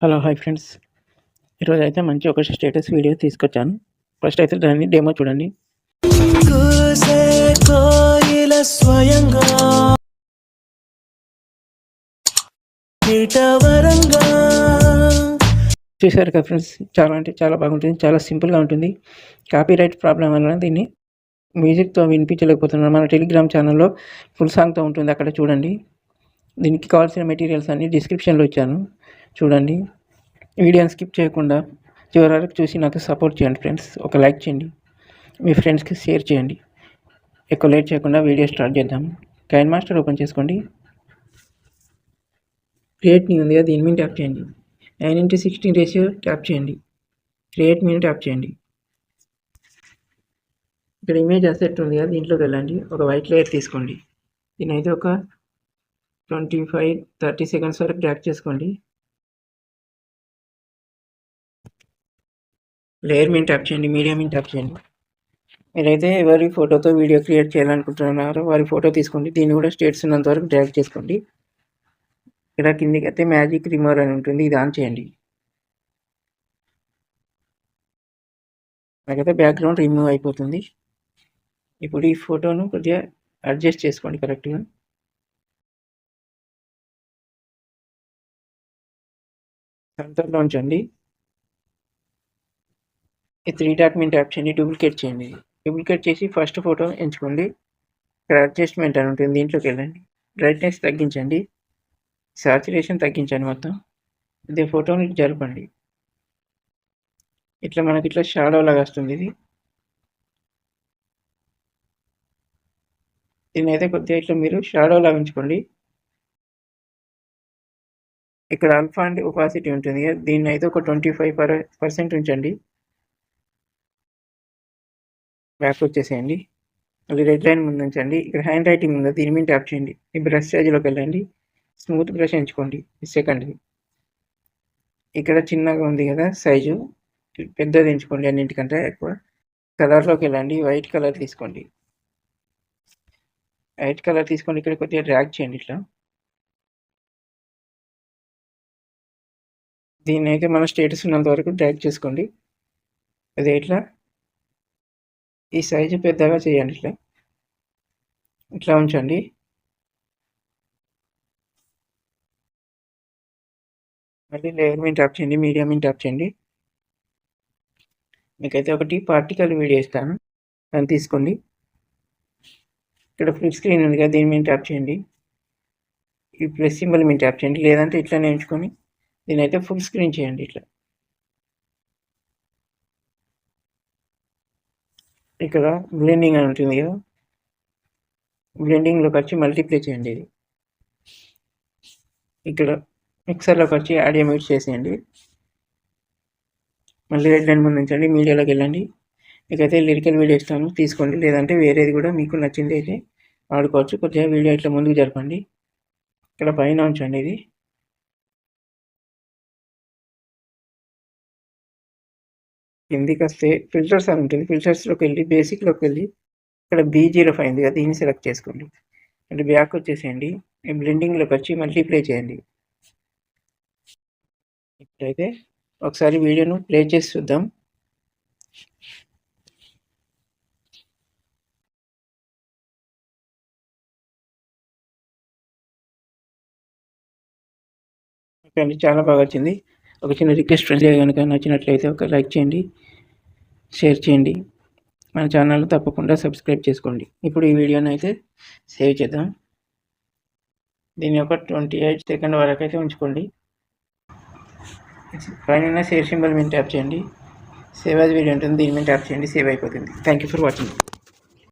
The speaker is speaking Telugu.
హలో హాయ్ ఫ్రెండ్స్, ఈరోజు అయితే మంచి ఒక స్టేటస్ వీడియో తీసుకొచ్చాను. ఫస్ట్ అయితే దాన్ని డెమో చూడండి. చూసారు కదా ఫ్రెండ్స్, చాలా అంటే చాలా బాగుంటుంది, చాలా సింపుల్గా ఉంటుంది. కాపీరైట్ ప్రాబ్లం వలన దీన్ని మ్యూజిక్తో వినిపించలేకపోతున్నాను. మన టెలిగ్రామ్ ఛానల్లో ఫుల్ సాంగ్తో ఉంటుంది, అక్కడ చూడండి. దీనికి కావాల్సిన మెటీరియల్స్ అన్నీ డిస్క్రిప్షన్లో ఇచ్చాను, చూడండి. వీడియోని స్కిప్ చేయకుండా చివరి వరకు చూసి నాకు సపోర్ట్ చేయండి ఫ్రెండ్స్. ఒక లైక్ చేయండి, మీ ఫ్రెండ్స్కి షేర్ చేయండి. ఎక్కువ లేట్ చేయకుండా వీడియో స్టార్ట్ చేద్దాం. కైన్ మాస్టర్ ఓపెన్ చేసుకోండి. క్రియేట్ న్యూ ఉంది కదా, దీని మీద ట్యాప్ చేయండి. 9:16 రేషియో ట్యాప్ చేయండి. క్రియేట్ మీద ట్యాప్ చేయండి. ఇక్కడ ఇమేజ్ అసెట్ ఉంది కదా, దీంట్లోకి వెళ్ళండి. ఒక వైట్ లేయర్ తీసుకోండి. దీని అయితే ఒక 25-30 సెకండ్స్ వరకు డ్రాగ్ చేసుకోండి. లేయర్ మీద ట్యాప్ చేయండి, మీడియా మీద ట్యాప్ చేయండి. మీరైతే ఎవరి ఫోటోతో వీడియో క్రియేట్ చేయాలనుకుంటున్నారో వారి ఫోటో తీసుకోండి. దీన్ని కూడా స్టేట్స్ ఉన్నంత వరకు డ్రాగ్ చేసుకోండి. ఇక్కడ కిందికి అయితే మ్యాజిక్ రిమూవర్ అని ఉంటుంది, ఇది ఆన్ చేయండి. నాకైతే బ్యాక్గ్రౌండ్ రిమూవ్ అయిపోతుంది. ఇప్పుడు ఈ ఫోటోను కొద్దిగా అడ్జస్ట్ చేసుకోండి కరెక్ట్గా. సెంటర్లో ఉంచండి. ఈ 3 డాట్ మీద ట్యాప్ చేయండి, డూప్లికేట్ చేయండి. డూప్లికేట్ చేసి ఫస్ట్ ఫోటో ఎంచుకోండి. ఇక్కడ అడ్జస్ట్మెంట్ అని ఉంటుంది, దీంట్లోకి వెళ్ళండి. బ్రైట్నెస్ తగ్గించండి, సాచురేషన్ తగ్గించండి మొత్తం. ఇదే ఫోటోని జరపండి. ఇట్లా మనకి ఇట్లా షాడో లాగా వస్తుంది. దీన్ని అయితే కొద్దిగా ఇట్లా మీరు షాడో లాగా ఉంచుకోండి. ఇక్కడ ఆల్ఫా అండ్ ఒపాసిటీ ఉంటుంది, దీన్ని అయితే ఒక 25% ఉంచండి. బ్యాక్ వచ్చేసేయండి. మళ్ళీ రెడ్ లైన్ ముందు ఉంచండి. ఇక్కడ హ్యాండ్ రైటింగ్ ఉందా, దీని మీద ట్యాప్ చేయండి. ఈ బ్రష్ సైజులోకి వెళ్ళండి. స్మూత్ బ్రష్ ఎంచుకోండి. సెకండ్ది ఇక్కడ చిన్నగా ఉంది కదా సైజు, పెద్దది ఎంచుకోండి. అన్నింటికంటే ఎక్కువ కలర్లోకి వెళ్ళండి. వైట్ కలర్ తీసుకోండి. వైట్ కలర్ తీసుకొని ఇక్కడ కొద్దిగా డ్రాగ్ చేయండి ఇట్లా. దీన్ని అయితే మన స్టేటస్ ఉన్నంత వరకు డ్రాగ్ చేసుకోండి. అదే ఇట్లా ఈ సైజు పెద్దగా చేయండి. ఇట్లా ఇట్లా ఉంచండి. మళ్ళీ లేయర్ మీద ట్యాప్ చేయండి, మీడియా మీద ట్యాప్ చేయండి. మీకైతే ఒకటి పార్టికల్ వీడియో ఇస్తాను, దాన్ని తీసుకోండి. ఇక్కడ ఫుల్ స్క్రీన్ ఉంది కదా, దీని మీద ట్యాప్ చేయండి. ఈ ప్లస్ సింబల్ మీద ట్యాప్ చేయండి, లేదంటే ఇట్లా నేర్చుకొని దీని అయితే ఫుల్ స్క్రీన్ చేయండి. ఇట్లా ఇక్కడ బ్లెండింగ్ అని ఉంటుంది కదా, బ్లెండింగ్లోకి వచ్చి మల్టిప్లై చేయండి. ఇది ఇక్కడ మిక్సర్లోకి వచ్చి ఆడియో మ్యూట్ చేసేయండి. మళ్ళీ రెడ్ లైన్ ముందు ఉంచండి, మీడియాలోకి వెళ్ళండి. మీకైతే లిరికల్ వీడియో ఇస్తాను, తీసుకోండి. లేదంటే వేరేది కూడా మీకు నచ్చింది అయితే వాడుకోవచ్చు. కొద్దిగా వీడియో ఇట్లా ముందుకు జరపండి. ఇక్కడ పైన ఉంచండి. ఇది కిందికి వస్తే ఫిల్టర్స్ అని ఉంటుంది, ఫిల్టర్స్లోకి వెళ్ళి బేసిక్లోకి వెళ్ళి ఇక్కడ B05 ఉంది కదా, దీన్ని సెలెక్ట్ చేసుకోండి. అంటే బ్యాక్ వచ్చేసేయండి. బ్లెండింగ్లోకి వచ్చి మల్టిప్లై చేయండి. ఇప్పుడైతే ఒకసారి వీడియోను ప్లే చేసి చూద్దాం. ఓకే, చాలా బాగా వచ్చింది. ఒక చిన్న రిక్వెస్ట్ ఫ్రెండ్స్ కనుక నచ్చినట్లయితే ఒక లైక్ చేయండి, షేర్ చేయండి. మన ఛానల్ తప్పకుండా సబ్స్క్రైబ్ చేసుకోండి. ఇప్పుడు ఈ వీడియోని అయితే సేవ్ చేద్దాం. దీన్ని ఒక 28 సెకండ్ వరకు అయితే ఉంచుకోండి. పైన షేర్ సింబల్ మీద ట్యాప్ చేయండి. సేవ్ యాజ్ వీడియో ఉంటుంది, దీని మీద ట్యాప్ చేయండి. సేవ్ అయిపోతుంది. Thank you for watching.